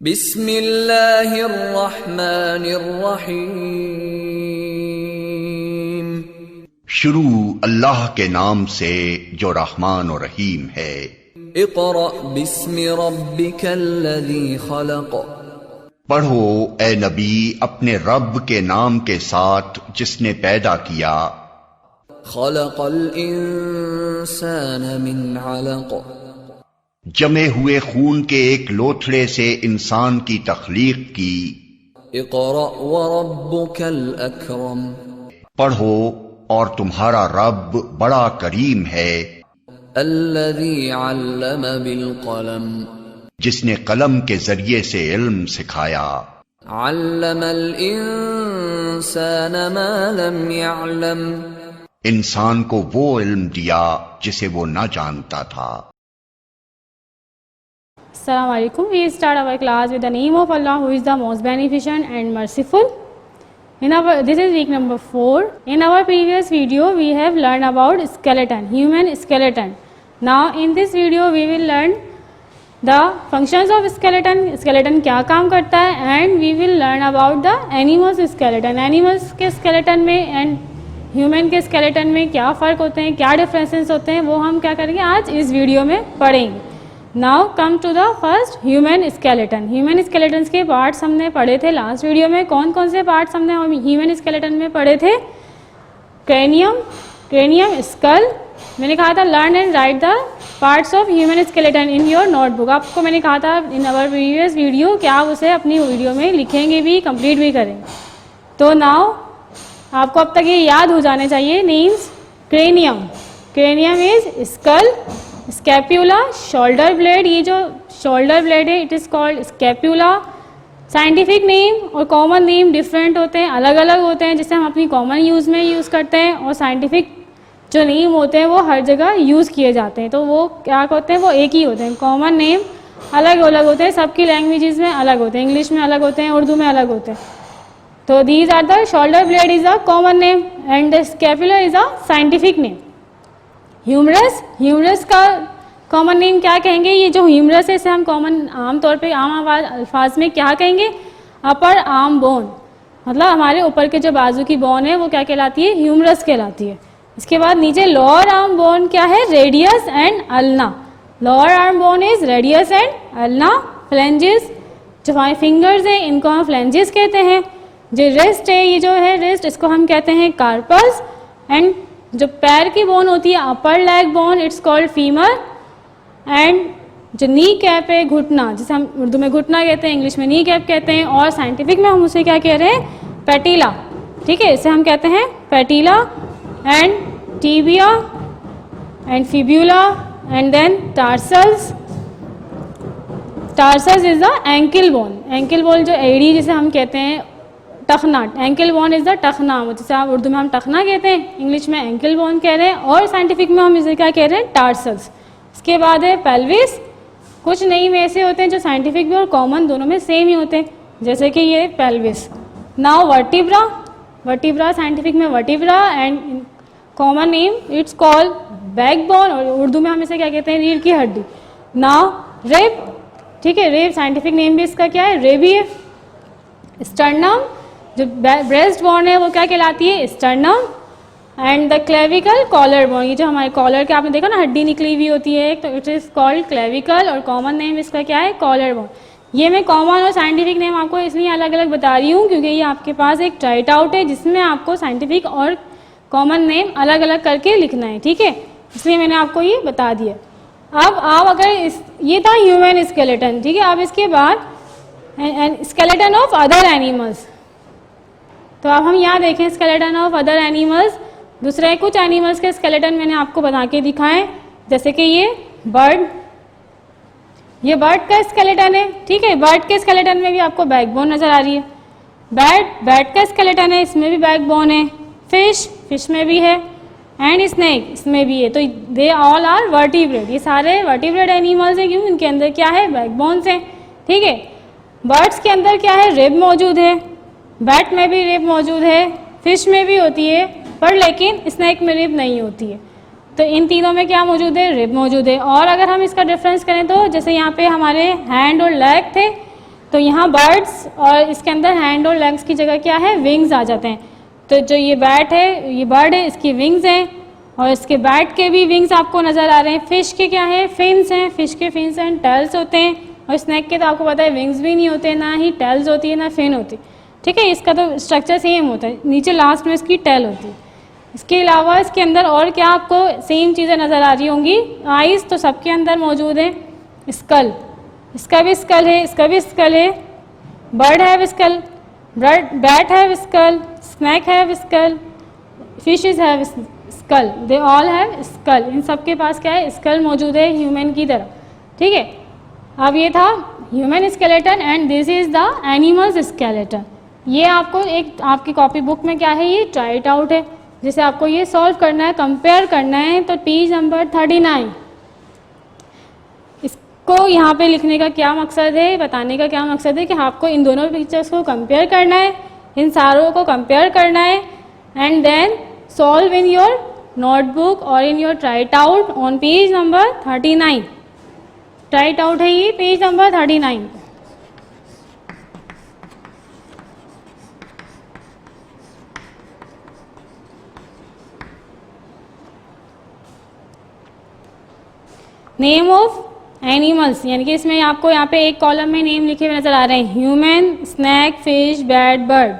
बिस्मिल्लाहिर्रहमानिर्रहीम। शुरू अल्लाह के नाम से जो रहमान और रहीम है। इक़रा बिस्मि रब्बिकल्लज़ी खलक़। पढ़ो ए नबी अपने रब के नाम के साथ जिसने पैदा किया। खलक़ल इंसान मिन अलक़। जमे हुए खून के एक लोथड़े से इंसान की तख्लीक की। इक़रा व रब्बुकल अकरम। पढ़ो और तुम्हारा रब बड़ा करीम है। अल्लज़ी अल्लम बिल क़लम। जिसने कलम के जरिए से इल्म सिखाया। अल्लमल इंसान मा लम यअलम। इंसान को वो इल्म दिया जिसे वो न जानता था। Assalamu alaikum. We start our class with the name of Allah, who is the most beneficent and merciful. This is week number 4. In our previous video, we have learned about skeleton, human skeleton. Now, in this video, we will learn the functions of skeleton. Skeleton क्या काम करता है, and we will learn about the animals skeleton. Animals के skeleton में and human के skeleton में क्या फ़र्क होते हैं, क्या डिफरेंसेस होते हैं, वो हम क्या करेंगे आज इस वीडियो में पढ़ेंगे। Now come to the first human skeleton. Human skeletons के पार्ट्स हमने पढ़े थे लास्ट वीडियो में। कौन कौन से पार्ट्स हमने ह्यूमन स्केलेटन में पढ़े थे? Cranium, skull. मैंने कहा था learn and write the parts of human skeleton in your notebook. आपको मैंने कहा था इन अवर प्रीवियस वीडियो कि आप उसे अपनी वीडियो में लिखेंगे भी, कंप्लीट भी करेंगे। तो नाउ आपको अब तक ये याद हो जाने चाहिए names. Cranium is skull, scapula shoulder blade. ये जो शोल्डर ब्लेड है it is called scapula. Scientific name और कॉमन नेम डिफरेंट होते हैं, अलग अलग होते हैं, जिसे हम अपनी कॉमन यूज़ में यूज़ करते हैं, और साइंटिफिक जो नेम होते हैं वो हर जगह यूज़ किए जाते हैं। तो वो क्या होते हैं, वो एक ही होते हैं। कॉमन नेम अलग अलग होते हैं, सबकी लैंग्वेजेस में अलग होते हैं, इंग्लिश में अलग होते हैं, उर्दू में अलग होते हैं। तो these are the shoulder blade is a common name and the scapula is a scientific name. Humerus का कॉमन नेम क्या कहेंगे? ये जो ह्यूमरस है इसे हम कॉमन आमतौर पे आम अल्फाज में क्या कहेंगे? अपर आर्म बोन। मतलब हमारे ऊपर के जो बाजू की बोन है वो क्या कहलाती है? ह्यूमरस कहलाती है। इसके बाद नीचे लोअर आर्म बोन क्या है? Radius and ulna. Lower arm bone is radius and ulna. Flanges, जो हमारे फिंगर्स हैं इनको हम फ्लेंजेस कहते हैं। जो रिस्ट है, ये जो है रिस्ट, इसको हम कहते हैं कार्पस। एंड जो पैर की बोन होती है upper leg bone, it's called femur. And जो नी कैप है, घुटना, जिसे हम उर्दू में घुटना कहते हैं, इंग्लिश में नी कैप कहते हैं, और साइंटिफिक में हम उसे क्या कह रहे हैं? पैटिला। ठीक है, इसे हम कहते हैं patella. And tibia and fibula and then tarsals. Tarsals is the ankle bone. Ankle bone जो एड़ी जिसे हम कहते हैं टखना, एंकल बोन इज द टखना, जैसे आप उर्दू में हम टखना कहते हैं, इंग्लिश में एंकल बोन कह रहे हैं, और साइंटिफिक में हम इसे क्या कह रहे हैं? टार्सल्स। इसके बाद है पेल्विस। कुछ नेम ऐसे होते हैं जो साइंटिफिक भी और कॉमन दोनों में सेम ही होते हैं, जैसे कि ये pelvis. Now vertebra. Vertebra scientific में vertebra and common name it's called backbone, और उर्दू में हम इसे क्या कहते हैं? रीढ़ की हड्डी। Now rib. ठीक है, रिब साइंटिफिक नेम भी इसका क्या है? रेबियस। स्टर्नम, जो ब्रेस्ट बोन है वो क्या कहलाती है? Sternum. And the clavicle, collar bone. ये जो हमारे कॉलर के आपने देखा ना हड्डी निकली हुई होती है, तो इट इज़ कॉल्ड क्लेविकल, और कॉमन नेम इसका क्या है? Collar bone. ये मैं कॉमन और साइंटिफिक नेम आपको इसलिए अलग अलग बता रही हूँ क्योंकि ये आपके पास एक राइट आउट है जिसमें आपको साइंटिफिक और कॉमन नेम अलग अलग करके लिखना है। ठीक है, इसलिए मैंने आपको ये बता दिया। अब आप अगर ये था ह्यूमन स्केलेटन। ठीक है, अब इसके बाद स्केलेटन ऑफ अदर एनिमल्स। तो अब हम यहाँ देखें स्केलेटन ऑफ अदर एनिमल्स। दूसरे कुछ एनिमल्स के स्केलेटन मैंने आपको बना के दिखाएं, जैसे कि ये बर्ड का स्केलेटन है। ठीक है, बर्ड के स्केलेटन में भी आपको बैकबोन नज़र आ रही है। बैट का स्केलेटन है, इसमें भी बैकबोन है। फिश में भी है, एंड स्नेक इसमें भी है। तो दे ऑल आर वर्टिब्रेट। ये सारे वर्टिब्रेट एनिमल्स हैं, क्यों? इनके अंदर क्या है? बैकबोन्स हैं। ठीक है, बर्ड्स के अंदर क्या है? रिब मौजूद है। बैट में भी रिब मौजूद है, फिश में भी होती है, पर लेकिन स्नेक में रिब नहीं होती है। तो इन तीनों में क्या मौजूद है? रिब मौजूद है। और अगर हम इसका डिफरेंस करें तो जैसे यहाँ पे हमारे हैंड और लेग थे, तो यहाँ बर्ड्स और इसके अंदर हैंड और लेग्स की जगह क्या है, विंग्स आ जाते हैं। तो जो ये बैट है, ये बर्ड है, इसकी विंग्स हैं और इसके बैट के भी विंग्स आपको नज़र आ रहे हैं। फिश के क्या है, फिन्स हैं, फिश के फिन्स एंड टेल्स होते हैं। और स्नैक के तो आपको पता है विंग्स भी नहीं होते, ना ही टेल्स होती है, ना फिन होती। ठीक है, इसका तो स्ट्रक्चर सेम होता है, नीचे लास्ट में इसकी टेल होती है। इसके अलावा इसके अंदर और क्या आपको सेम चीज़ें नज़र आ रही होंगी। आइज़ तो सबके अंदर मौजूद है। स्कल, इसका भी स्कल है, इसका भी स्कल है। Bird have skull, bat have skull, snake have skull, fishes have skull, they all have skull. इन सब के पास क्या है, स्कल मौजूद है ह्यूमन की तरह। ठीक है, अब ये था human skeleton and this is the animals skeleton. ये आपको एक आपकी कॉपी बुक में क्या है, ये ट्राइट आउट है, जिसे आपको ये सॉल्व करना है, कंपेयर करना है। तो पेज नंबर 39, इसको यहाँ पे लिखने का क्या मकसद है, बताने का क्या मकसद है कि आपको इन दोनों पिक्चर्स को कंपेयर करना है, इन सारों को कंपेयर करना है and then solve in your notebook और in your try it out on page number 39। Try it out है ये page number 39। Name of animals, यानी कि इसमें आपको यहाँ पे एक कॉलम में नेम लिखे हुए नजर आ रहे हैं, human, snake, fish, bat, bird.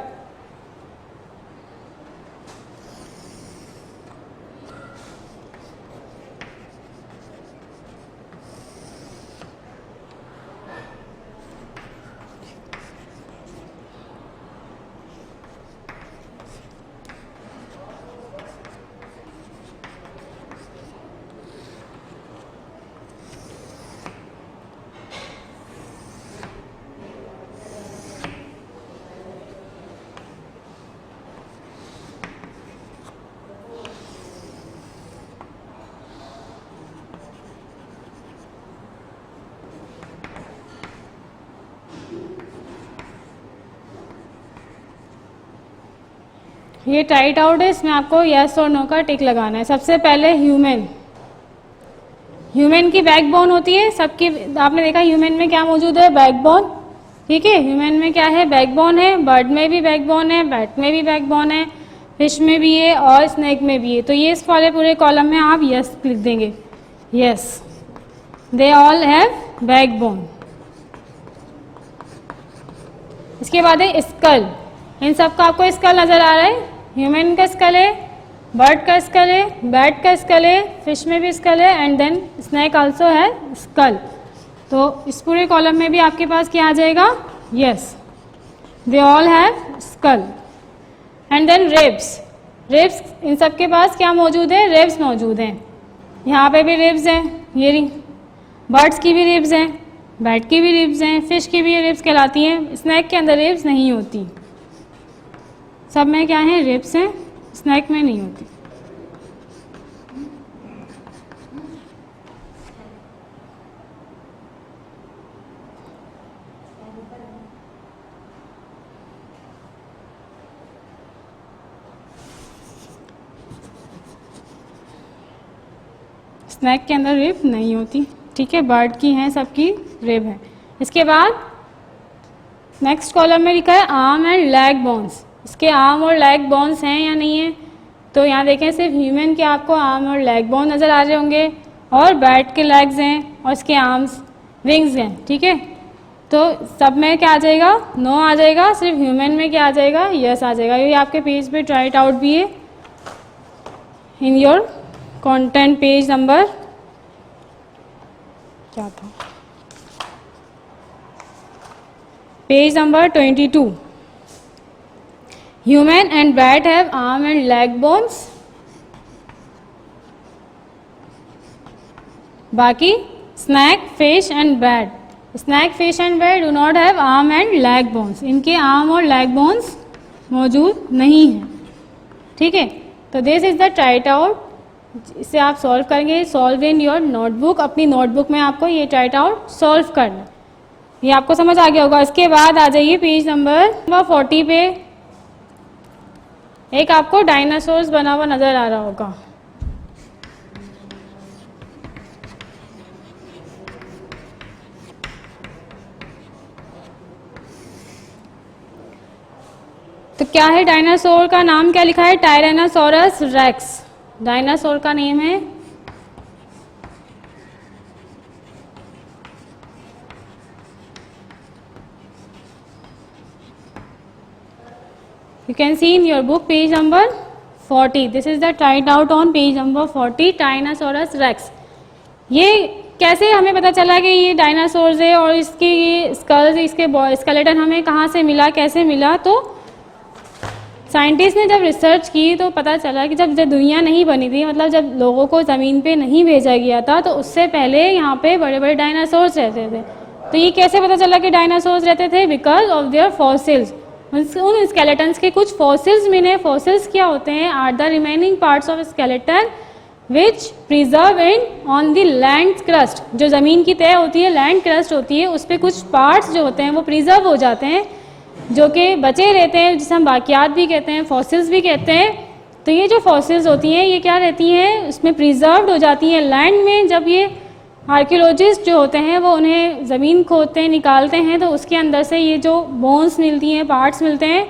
ये टाइट आउट है, इसमें आपको यस और नो का टिक लगाना है। सबसे पहले ह्यूमन, ह्यूमन की बैकबोन होती है सबकी, आपने देखा ह्यूमन में क्या मौजूद है, बैकबोन। ठीक है, ह्यूमन में क्या है, बैकबोन है। बर्ड में भी बैकबोन है, बैट में भी बैकबोन है, फिश में भी है और स्नैक में भी है। तो ये इस वाले पूरे कॉलम में आप यस लिख देंगे, yes they all have backbone. इसके बाद है स्कल, इन सब का आपको स्कल नजर आ रहा है। ह्यूमन का स्कल है, बर्ड का स्कल है, बैट का स्कल है, फिश में भी स्कल है एंड देन स्नैक आल्सो है स्कल। तो इस पूरे कॉलम में भी आपके पास क्या आ जाएगा, yes they all have skull. And then ribs, ribs इन सब के पास क्या मौजूद है, रिब्स मौजूद हैं। यहाँ पे भी रिब्स हैं, ये बर्ड्स की भी रिब्स हैं, बैट की भी रिब्स हैं, फिश की भी रिब्स कहलाती हैं। स्नैक के अंदर रिब्स नहीं होती, सब में क्या है, रिब्स हैं, स्नैक में नहीं होती। स्नैक के अंदर रिब नहीं होती। ठीक है, बर्ड की हैं, सबकी रिब है। इसके बाद नेक्स्ट कॉलम में लिखा है आर्म एंड लेग बोन्स। इसके आर्म और लेग बोन्स हैं या नहीं है, तो यहाँ देखें सिर्फ ह्यूमन के आपको आर्म और लेग बोन नज़र आ रहे होंगे और बैट के लेग्स हैं और इसके आर्म्स विंग्स हैं। ठीक है, तो सब में क्या आ जाएगा, नो आ जाएगा। सिर्फ ह्यूमन में क्या आ जाएगा, यस आ जाएगा। ये आपके पेज पे ट्राइट आउट भी है in your content page number क्या था, page number 22। Human and bat have arm and leg bones. बाकी snake, fish and bat. Snake, fish and bat do not have arm and leg bones. इनके arm और leg bones मौजूद नहीं है। ठीक है, तो दिस इज द ट्राइट आउट। इसे आप सॉल्व करेंगे, सॉल्व इन योर नोटबुक। अपनी नोटबुक में आपको ये ट्राइट आउट सॉल्व करना, ये आपको समझ आ गया होगा। इसके बाद आ जाइए पेज नंबर 40 पे। एक आपको डायनासोर्स बना हुआ नजर आ रहा होगा, क्या है डायनासोर का नाम, क्या लिखा है? टायरेनोसोरस रेक्स डायनासोर का नेम है। You can see in your book page number 40. This is the write out on page number 40 Tyrannosaurus rex. ये कैसे हमें पता चला कि ये डायनासोर्स है और इसकी ये स्कल्स, इसके स्केलेटन हमें कहाँ से मिला, कैसे मिला? तो साइंटिस्ट ने जब रिसर्च की तो पता चला कि जब दुनिया नहीं बनी थी, मतलब जब लोगों को ज़मीन पे नहीं भेजा गया था, तो उससे पहले यहाँ पे बड़े बड़े डायनासोर्स रहते थे। तो ये कैसे पता चला कि डायनासोर्स रहते थे? Because of their fossils. उन स्केलेटन्स के कुछ फॉसिल्स मिले। फॉसिल्स क्या होते हैं? Are the remaining parts of skeleton which preserve in on the land crust. जो ज़मीन की तह होती है, लैंड क्रस्ट होती है, उस पर कुछ पार्ट्स जो होते हैं वो प्रिजर्व हो जाते हैं, जो कि बचे रहते हैं, जिसे हम बाकियात भी कहते हैं, फॉसिल्स भी कहते हैं। तो ये जो फॉसिल्स होती हैं ये क्या रहती हैं? उसमें प्रिजर्व्ड हो जाती हैं लैंड में। जब ये आर्कियोलॉजिस्ट जो होते हैं वो उन्हें ज़मीन खोदते हैं, निकालते हैं, तो उसके अंदर से ये जो बोन्स मिलती हैं, पार्ट्स मिलते हैं,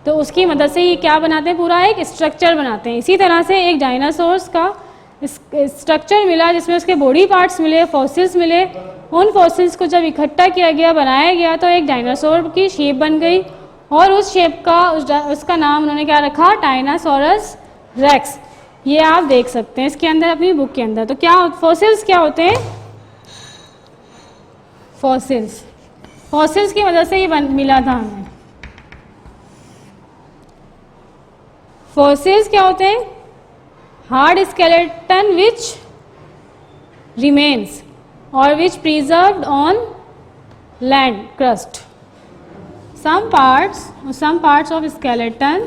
तो उसकी मदद से ये क्या बनाते हैं? पूरा एक स्ट्रक्चर बनाते हैं। इसी तरह से एक डायनासोर्स का स्ट्रक्चर मिला जिसमें उसके बॉडी पार्ट्स मिले, फॉसिल्स मिले। उन फॉसिल्स को जब इकट्ठा किया गया, बनाया गया, तो एक डायनासोर की शेप बन गई और उस शेप का उसका नाम उन्होंने क्या रखा? टायनासोरस रेक्स। ये आप देख सकते हैं इसके अंदर, अपनी बुक के अंदर। तो क्या फॉसिल्स क्या होते हैं? फॉसिल्स की मदद से ये मिला था हमें। फॉसिल्स क्या होते हैं? हार्ड स्केलेटन विच रिमेन्स और which preserved on land crust. some parts of skeleton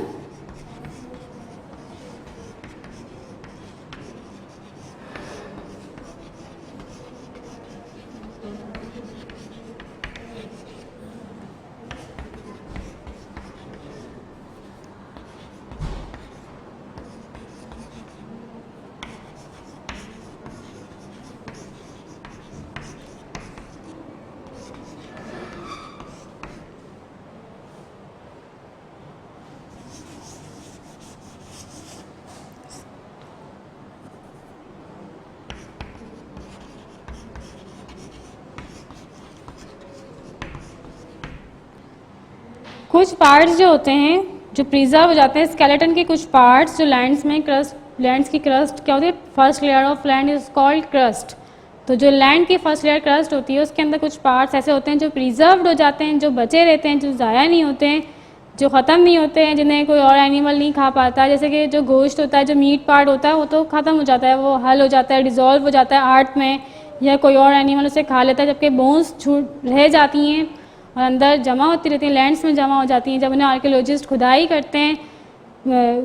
कुछ पार्ट्स जो होते हैं जो प्रिजर्व हो जाते हैं, स्केलेटन के कुछ पार्ट्स जो लैंड्स की क्रस्ट क्या होती है? First layer of land is called crust. तो जो लैंड की फर्स्ट लेयर क्रस्ट होती है उसके अंदर कुछ पार्ट्स ऐसे होते हैं जो प्रिजर्व्ड हो जाते हैं, जो बचे रहते हैं, जो ज़ाया नहीं होते हैं, जो ख़त्म नहीं होते हैं, जिन्हें कोई और एनिमल नहीं खा पाता। जैसे कि जो गोश्त होता है, जो मीट पार्ट होता है, वो तो ख़त्म हो जाता है, वो हल हो जाता है, डिज़ोल्व हो जाता है अर्थ में, या कोई और एनिमल उसे खा लेता है। जबकि बोन्स रह जाती हैं और अंदर जमा होती रहती हैं, लैंड्स में जमा हो जाती हैं। जब उन्हें आर्कियोलॉजिस्ट खुदाई करते हैं,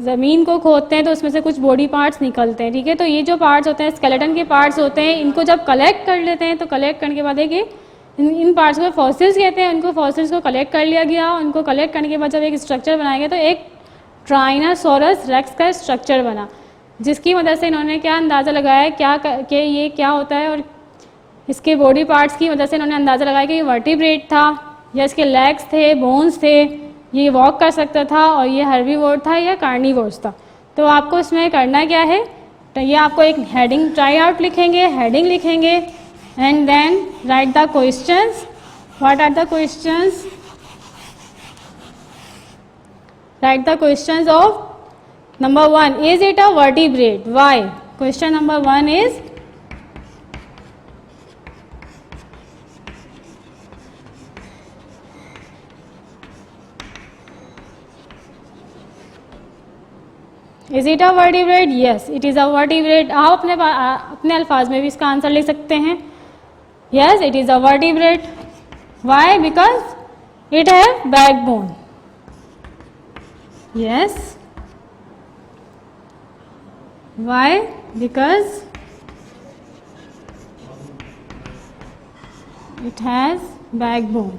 ज़मीन को खोदते हैं, तो उसमें से कुछ बॉडी पार्ट्स निकलते हैं। ठीक है, तो ये जो पार्ट्स होते हैं स्केलेटन के पार्ट्स होते हैं, इनको जब कलेक्ट कर लेते हैं तो कलेक्ट करने के बाद है कि इन पार्ट्स को फॉसिल्स कहते हैं। उनको फॉसिल्स को कलेक्ट कर लिया गया, उनको कलेक्ट करने के बाद जब एक स्ट्रक्चर बनाया गया तो एक टायरानोसोरस रेक्स का स्ट्रक्चर बना, जिसकी मदद से इन्होंने क्या अंदाज़ा लगाया कि ये क्या होता है, और इसके बॉडी पार्ट्स की मदद से इन्होंने अंदाज़ा लगाया कि ये वर्टिब्रेट था, या इसके लेग्स थे, बोन्स थे, ये वॉक कर सकता था, और ये हर्बीवोर था या कार्निवोर्स था। तो आपको इसमें करना क्या है? तो ये आपको एक हेडिंग ट्राई आउट लिखेंगे, हेडिंग लिखेंगे, and then write the questions. What are the questions? Write the questions of number 1, is it a vertebrate? Why? Question number 1 is it a vertebrate? Yes, it is a vertebrate. आप अपने अल्फाज में भी इसका answer लिख सकते हैं। Yes, it is a vertebrate. Why? Because it have backbone. Yes, why? Because it has backbone.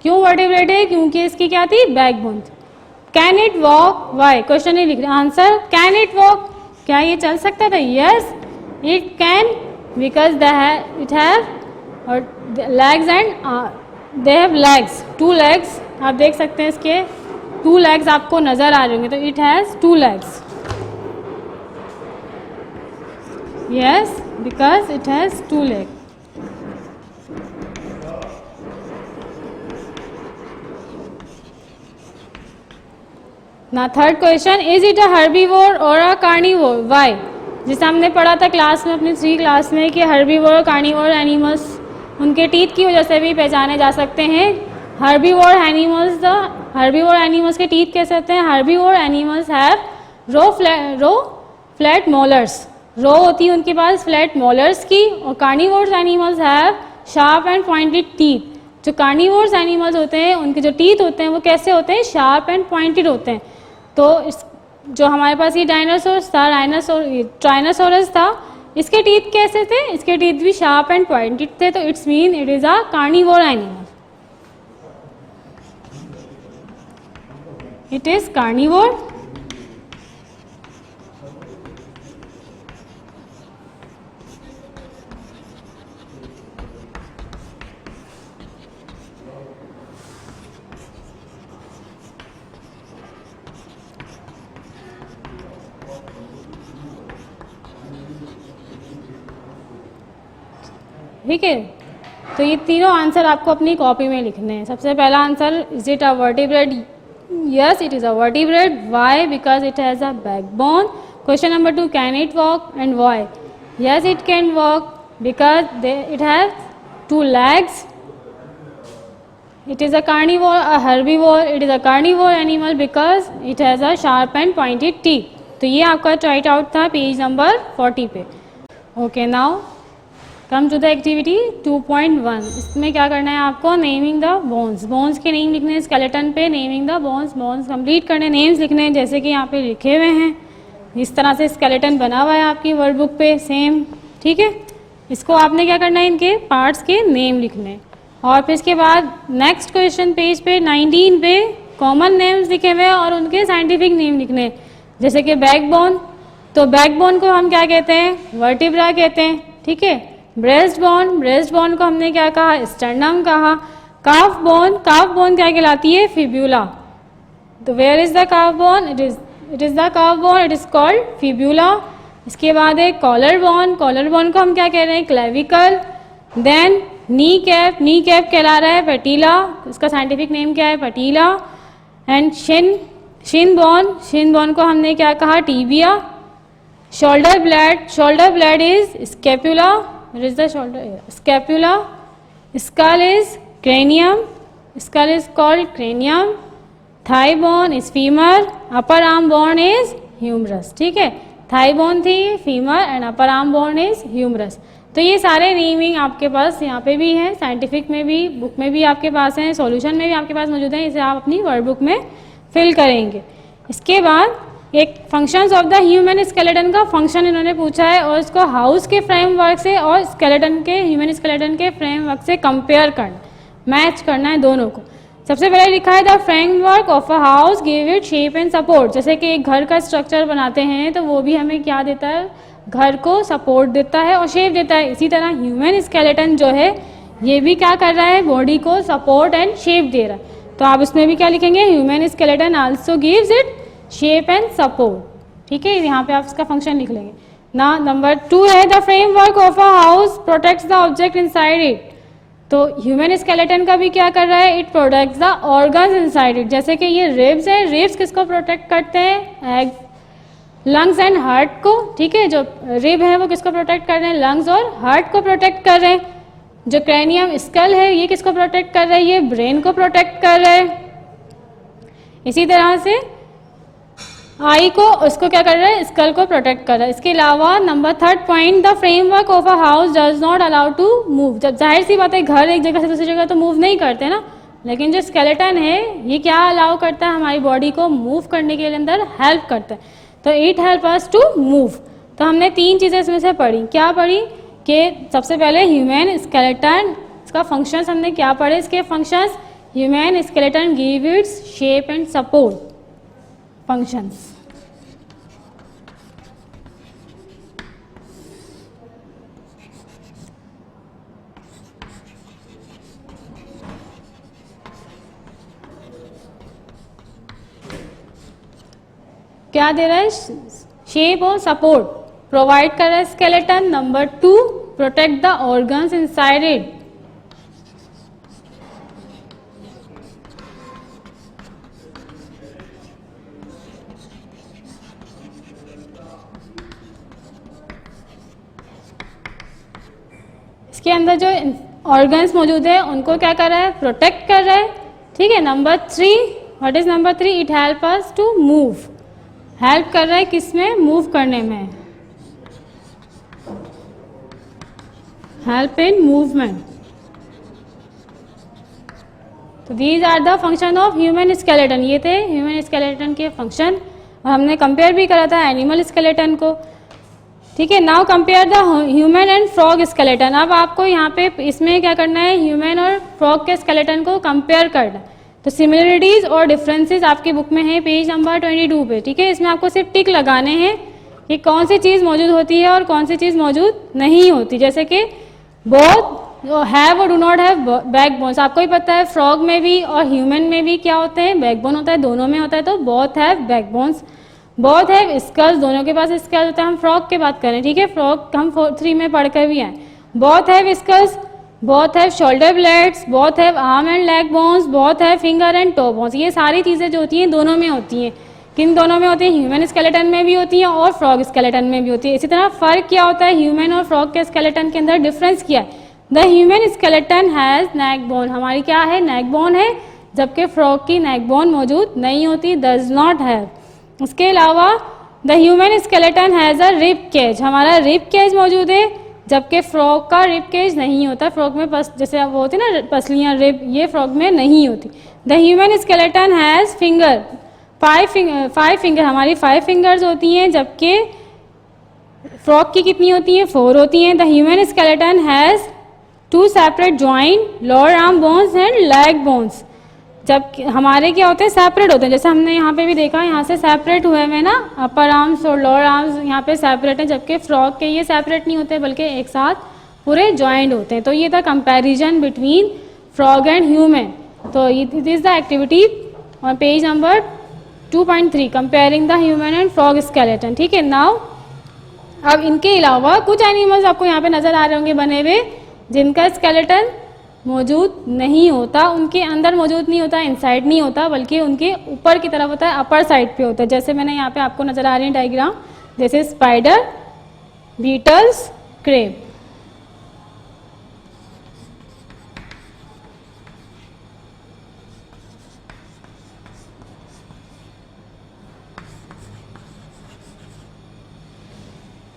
क्यों वर्टिब्रेट है? क्योंकि इसकी क्या थी? Backbone. Can it walk? Why? Question नहीं लिख रहे, आंसर कैन इट वॉक? क्या ये चल सकता था? Yes, it can, because it have और legs and they have legs, 2 legs, आप देख सकते हैं इसके 2 लेग्स आपको नज़र आ रहे होंगे, तो it has 2 legs, yes because it has 2 leg. ना third question, is it a herbivore और अ कार्निवोर, वाई? जिसे हमने पढ़ा था क्लास में, अपनी 3 क्लास में, कि हर्बीवोर और कार्निवोर एनिमल्स उनके टीथ की वजह से भी पहचाने जा सकते हैं। हर्बीवोर एनिमल्स के टीथ कैसे होते हैं? Herbivore animals have row flat molars, row होती है उनके पास फ्लैट मोलर्स की, और carnivores animals have sharp and pointed teeth. जो कार्निवोर्स एनिमल्स होते हैं उनके जो टीथ होते हैं वो कैसे होते हैं? शार्प एंड पॉइंटेड होते हैं। तो जो हमारे पास ये डायनासोर्स था, ट्राइनासोरस था, इसके टीथ कैसे थे? इसके टीथ भी शार्प एंड पॉइंटेड थे, तो it's mean it is a carnivore animal, it is carnivore. ठीक है, तो ये तीनों आंसर आपको अपनी कॉपी में लिखने हैं। सबसे पहला answer, is it a vertebrate? Yes it is a vertebrate. Why? Because it has a backbone. Question number 2, can it walk and why? Yes it can walk because it has 2 legs. It is a carnivore, a herbivore. It is a carnivore animal because it has a sharp and pointed teeth. तो ये आपका write out था page number 40 पे। Okay, now come to the activity 2.1। इसमें क्या करना है आपको? नेमिंग द बोन्स, बोन्स के नेम लिखने हैं स्केलेटन पे। Naming the bones, bones complete करने, नेम्स लिखने हैं जैसे कि यहाँ पे लिखे हुए हैं। इस तरह से स्केलेटन बना हुआ है आपकी वर्ड बुक पे सेम, ठीक है। इसको आपने क्या करना है? इनके पार्ट्स के नेम लिखने हैं। और फिर इसके बाद नेक्स्ट क्वेश्चन पेज पे 19 पे कॉमन नेम्स लिखे हुए हैं और उनके साइंटिफिक नेम लिखने हैं। जैसे कि बैकबोन, तो बैकबोन को हम क्या कहते हैं? वर्टिब्रा कहते हैं, ठीक है। ब्रेस्ट बोन, ब्रेस्ट बोन को हमने क्या कहा? स्टर्नम कहा। काफ बोन, काफ बोन क्या कहलाती है? फिब्यूला। तो where is the calf bone? It is the calf bone, it is called fibula. इसके बाद है कॉलर बोन, कॉलर बोन को हम क्या कह रहे हैं? Clavicle. Then knee cap, knee cap कहला रहा है पैटिला, इसका साइंटिफिक नेम क्या है? Patella. And shin bone, shin bone को हमने क्या कहा? Tibia. Shoulder blade, shoulder blade is scapula, it is the shoulder scapula. Skull is cranium, skull is called cranium. Thigh bone is femur, upper arm bone is humerus, ठीक है। Thigh bone थी femur and upper arm bone is humerus. तो ये सारे naming आपके पास यहाँ पे भी हैं, साइंटिफिक में भी, बुक में भी आपके पास हैं, सॉल्यूशन में भी आपके पास मौजूद हैं। इसे आप अपनी वर्ड बुक में फिल करेंगे। इसके बाद एक functions of the human skeleton का फंक्शन इन्होंने पूछा है और इसको हाउस के फ्रेमवर्क से और स्केलेटन के, ह्यूमन स्केलेटन के फ्रेमवर्क से कंपेयर करना, मैच करना है दोनों को। सबसे पहले लिखा है the framework of a house give it shape and support. जैसे कि एक घर का स्ट्रक्चर बनाते हैं तो वो भी हमें क्या देता है? घर को सपोर्ट देता है और शेप देता है। इसी तरह ह्यूमन स्केलेटन जो है ये भी क्या कर रहा है? बॉडी को सपोर्ट एंड शेप दे रहा है। तो आप इसमें भी क्या लिखेंगे? Human skeleton also gives it shape and support, ठीक है। यहाँ पे आप इसका फंक्शन लिख लेंगे ना। नंबर 2 है the framework of a house protects the object inside it. तो ह्यूमन स्केलेटन का भी क्या कर रहा है? It protects the organs inside it. जैसे कि ये रिब्स है, रिब्स किसको प्रोटेक्ट करते हैं? लंग्स एंड हार्ट को, ठीक है। जो रिब है वो किसको प्रोटेक्ट कर रहे हैं? लंग्स और हार्ट को प्रोटेक्ट कर रहे हैं। जो क्रैनियम स्कल है ये किसको प्रोटेक्ट कर रहा है? ये ब्रेन को प्रोटेक्ट कर रहे हैं। इसी तरह से आई को, उसको क्या कर रहा है? स्कल को प्रोटेक्ट कर रहा है। इसके अलावा number 3 point, the framework of a house does not allow to move. जब जाहिर सी बात है घर एक जगह से दूसरी जगह तो मूव नहीं करते ना, लेकिन जो स्केलेटन है ये क्या अलाउ करता है? हमारी बॉडी को मूव करने के अंदर हेल्प करता है। तो it help us to move. तो हमने 3 चीज़ें इसमें से पढ़ी। क्या पढ़ी? कि सबसे पहले ह्यूमन स्केलेटन, इसका फंक्शंस हमने क्या पढ़े? इसके functions, human skeleton give its shape and support functions. क्या दे रहा है? शेप और सपोर्ट प्रोवाइड कर रहा है skeleton. Number 2, protect the organs inside it. इसके अंदर जो ऑर्गन्स मौजूद है उनको क्या कर रहा है? प्रोटेक्ट कर रहा है. ठीक है. Number 3, what is number 3? It help us to move. Help कर रहा है किसमें? मूव करने में. Help in movement. तो these are the function of human skeleton. ये थे ह्यूमन स्केलेटन के फंक्शन. और हमने कंपेयर भी करा था एनिमल स्केलेटन को. ठीक है. Now compare the human and frog skeleton. अब आपको यहाँ पे इसमें क्या करना है? ह्यूमन और फ्रॉग के स्केलेटन को कंपेयर करना. तो सिमिलरिटीज और डिफरेंसेस आपकी बुक में है पेज नंबर 22 पे. ठीक है. इसमें आपको सिर्फ टिक लगाने हैं कि कौन सी चीज़ मौजूद होती है और कौन सी चीज़ मौजूद नहीं होती. जैसे कि बोथ हैव और do not have back bones. आपको ही पता है फ्रॉग में भी और ह्यूमन में भी क्या होते हैं? बैकबोन होता है. दोनों में होता है. तो both have back bones. Both have skulls. दोनों के पास स्कल्स होता है. हम फ्रॉग की बात करें. ठीक है. फ्रॉग हम 3 में पढ़ कर भी आए. Both have skulls, both have shoulder blades, both have arm and leg bones, both have finger and toe bones. ये सारी चीज़ें जो होती हैं दोनों में होती हैं. किन दोनों में होती है? ह्यूमन स्केलेटन में भी होती हैं और फ्रॉग स्केलेटन में भी होती है. इसी तरह फ़र्क क्या होता है ह्यूमन और फ्रॉग के स्केलेटन के अंदर? डिफरेंस क्या है? The human skeleton has neck bone. हमारी क्या है? नेक बोन है. जबकि फ्रॉग की नेक बोन मौजूद नहीं होती. Does not have. उसके अलावा the human skeleton has a rib cage. हमारा रिब केज मौजूद है. जबकि फ्रॉग का रिब केज नहीं होता. फ्रॉग में जैसे वो होती है ना पसलियाँ, रिब, ये फ्रॉग में नहीं होती. The human skeleton has finger. 5 finger. हमारी 5 फिंगर्स होती हैं. जबकि फ्रॉग की कितनी होती हैं? 4 होती हैं. The human skeleton has 2 separate joint, lower arm bones and leg bones. जब हमारे क्या होते हैं? सेपरेट होते हैं. जैसे हमने यहाँ पे भी देखा, यहाँ से सेपरेट हुए हैं ना, अपर आर्म्स और लोअर आर्म्स यहाँ पे सेपरेट हैं. जबकि फ्रॉग के ये सेपरेट नहीं होते बल्कि एक साथ पूरे जॉइंट होते हैं. तो ये था comparison between frog and human. तो it is the activity on page number 2.3, comparing the human and frog skeleton. ठीक है. नाउ अब इनके अलावा कुछ एनिमल्स आपको यहाँ पे नज़र आ रहे होंगे बने हुए जिनका स्केलेटन मौजूद नहीं होता. उनके अंदर मौजूद नहीं होता, इनसाइड नहीं होता, बल्कि उनके ऊपर की तरफ होता है, अपर साइड पे होता है. जैसे मैंने यहाँ पे आपको नज़र आ रही है डायग्राम. जैसे स्पाइडर, बीटल्स, क्रेब.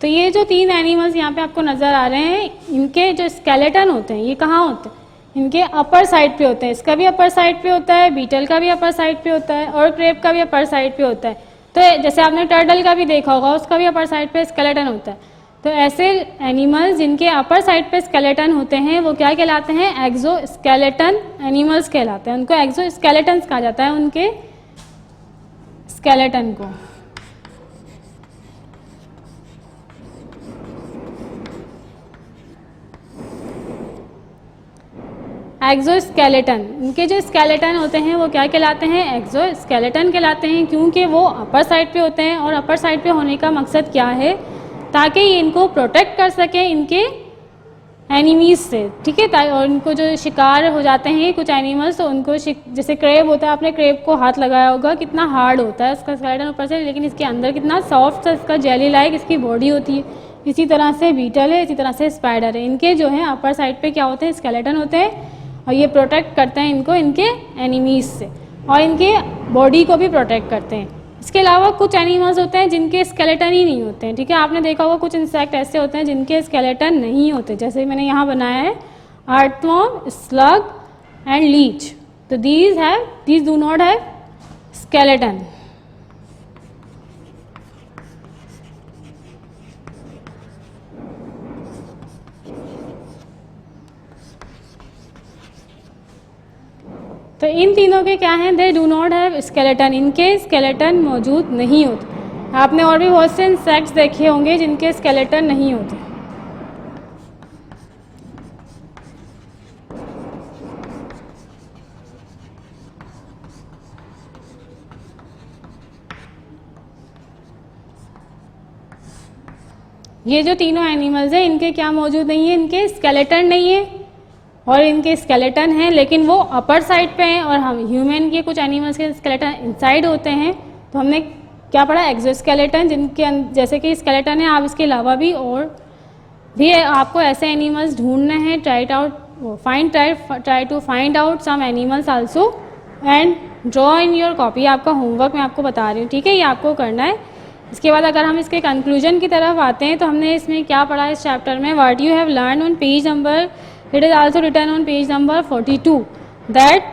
तो ये जो 3 एनिमल्स यहाँ पे आपको नज़र आ रहे हैं, इनके जो स्केलेटन होते हैं ये कहाँ होते हैं? इनके अपर साइड पे होते हैं. इसका भी अपर साइड पे होता है, बीटल का भी अपर साइड पे होता है और क्रेब का भी अपर साइड पे होता है. तो जैसे आपने टर्टल का भी देखा होगा, उसका भी अपर साइड पे स्केलेटन होता है. तो ऐसे एनिमल्स जिनके अपर साइड पे स्केलेटन होते हैं वो क्या कहलाते हैं? एक्सो स्केलेटन एनिमल्स कहलाते हैं. उनको एक्सो स्केलेटन्स कहा जाता है उनके स्केलेटन को. एक्सोस्केलेटन, इनके जो स्केलेटन होते हैं वो क्या कहलाते हैं? एक्सोस्केलेटन कहलाते हैं. क्योंकि वो अपर साइड पे होते हैं. और अपर साइड पे होने का मकसद क्या है? ताकि ये इनको प्रोटेक्ट कर सकें इनके एनिमीज से. ठीक है. और इनको जो शिकार हो जाते हैं कुछ एनिमल्स, तो उनको जैसे क्रेब होता है, आपने क्रेब को हाथ लगाया होगा, कितना हार्ड होता है इसका स्केलेटन ऊपर से, लेकिन इसके अंदर कितना सॉफ्ट सा इसका जेली लाइक इसकी बॉडी होती है. इसी तरह से बीटल है, इसी तरह से स्पाइडर है. इनके जो है अपर साइड पे क्या होते हैं? स्केलेटन होते हैं. और ये प्रोटेक्ट करते हैं इनको इनके एनिमीज से और इनके बॉडी को भी प्रोटेक्ट करते हैं. इसके अलावा कुछ एनिमल्स होते हैं जिनके स्केलेटन ही नहीं होते हैं. ठीक है. आपने देखा होगा कुछ इंसेक्ट ऐसे होते हैं जिनके स्केलेटन नहीं होते. जैसे मैंने यहाँ बनाया है अर्थवर्म, स्लग एंड लीच. तो these do not have skeleton. तो इन तीनों के क्या हैं? They do not have skeleton. इनके स्केलेटन मौजूद नहीं होते. आपने और भी बहुत से इंसेक्ट्स देखे होंगे जिनके स्केलेटन नहीं होते. ये जो तीनों एनिमल्स हैं इनके क्या मौजूद नहीं है, इनके स्केलेटन नहीं है, और इनके स्केलेटन हैं लेकिन वो अपर साइड पे हैं, और हम ह्यूमन के कुछ एनिमल्स के स्केलेटन इनसाइड होते हैं। तो हमने क्या पढ़ा, एक्सोस्केलेटन, जिनके जैसे कि स्केलेटन है, आप इसके अलावा भी और भी आपको ऐसे एनिमल्स ढूंढने हैं, try to find out some animals also and draw in your copy. आपका होमवर्क मैं आपको बता रही हूँ, ठीक है, ये आपको करना है। इसके बाद अगर हम इसके कंक्लूजन की तरफ आते हैं तो हमने इसमें क्या पढ़ा इस चैप्टर में, what you have learn on page number, it is also written on page number 42 that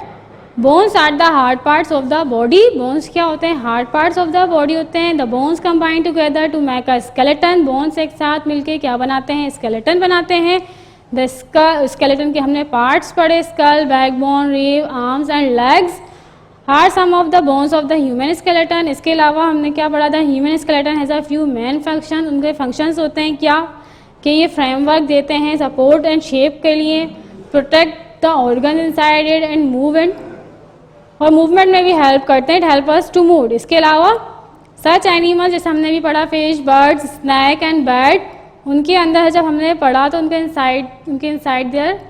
bones are the hard parts of the body. Bones क्या होते हैं, hard parts of the body होते हैं। The bones combine together to make a skeleton, bones एक साथ मिलके क्या बनाते हैं, स्केलेटन बनाते हैं। द स्केलेटन के हमने पार्ट्स पढ़े, skull, backbone, rib, arms and legs are some of the bones of the human skeleton. इसके अलावा हमने क्या पढ़ा था, human skeleton has a few main function, उनके फंक्शंस होते हैं क्या, कि ये फ्रेमवर्क देते हैं सपोर्ट एंड शेप के लिए, protect the organ inside it and movement, और मूवमेंट में भी हेल्प करते हैं, it help us to move. इसके अलावा सच एनिमल्स जैसे हमने भी पढ़ा, fish, birds, snake and bat, उनके अंदर जब हमने पढ़ा तो उनके इनसाइड देयर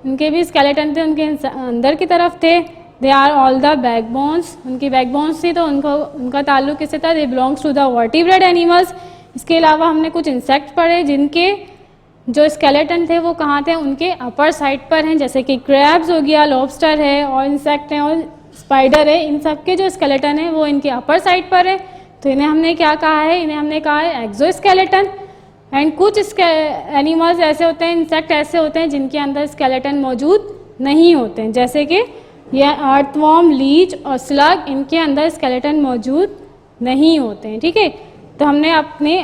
उनके भी स्केलेटन थे, उनके अंदर की तरफ थे। They are all the backbones, उनकी बैकबोन्स थी तो उनका ताल्लुक किससे था, they belongs to the vertebrate animals. इसके अलावा हमने कुछ इंसेक्ट पढ़े जिनके जो स्केलेटन थे वो कहाँ थे, उनके अपर साइड पर हैं, जैसे कि क्रैब्स हो गया, लॉबस्टर है, और इंसेक्ट हैं, और स्पाइडर है, इन सब के जो स्केलेटन है वो इनके अपर साइड पर है। तो इन्हें हमने क्या कहा है, इन्हें हमने कहा है एक्सोस्केलेटन। एंड कुछ एनिमल्स ऐसे होते हैं, इंसेक्ट ऐसे होते हैं जिनके अंदर स्केलेटन मौजूद नहीं होते हैं, जैसे कि यह अर्थवॉर्म, लीच और स्लग, इनके अंदर स्केलेटन मौजूद नहीं होते हैं, ठीक है। तो हमने अपने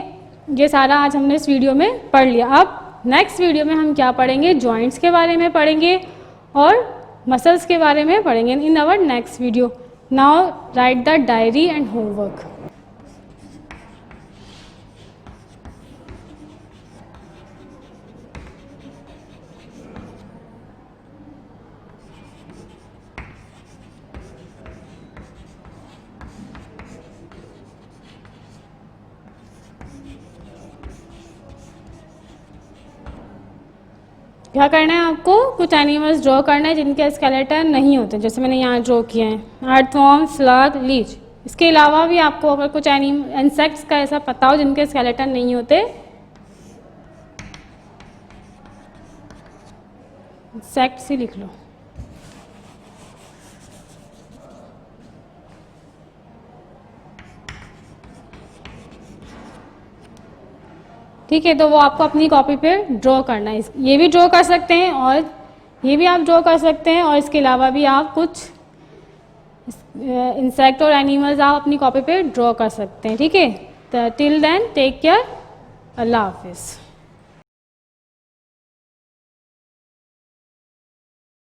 ये सारा आज हमने इस वीडियो में पढ़ लिया। अब नेक्स्ट वीडियो में हम क्या पढ़ेंगे, जॉइंट्स के बारे में पढ़ेंगे और मसल्स के बारे में पढ़ेंगे in our next video. Now write the diary and homework. क्या करना है आपको, कुछ एनिमल्स ड्रॉ करना है जिनके स्केलेटन नहीं होते, जैसे मैंने यहाँ ड्रॉ किए हैं, अर्थवॉर्म, स्लग, लीच। इसके अलावा भी आपको अगर कुछ इंसेक्ट्स का ऐसा पता हो जिनके स्केलेटन नहीं होते, इंसेक्ट्स ही लिख लो। ठीक है, तो वो आपको अपनी कॉपी पे ड्रॉ करना है। ये भी ड्रॉ कर सकते हैं और ये भी आप ड्रॉ कर सकते हैं, और इसके अलावा भी आप कुछ इंसेक्ट और एनिमल्स आप अपनी कॉपी पे ड्रॉ कर सकते हैं, ठीक है। तो टिल देन टेक केयर, अल्लाह हाफिज़।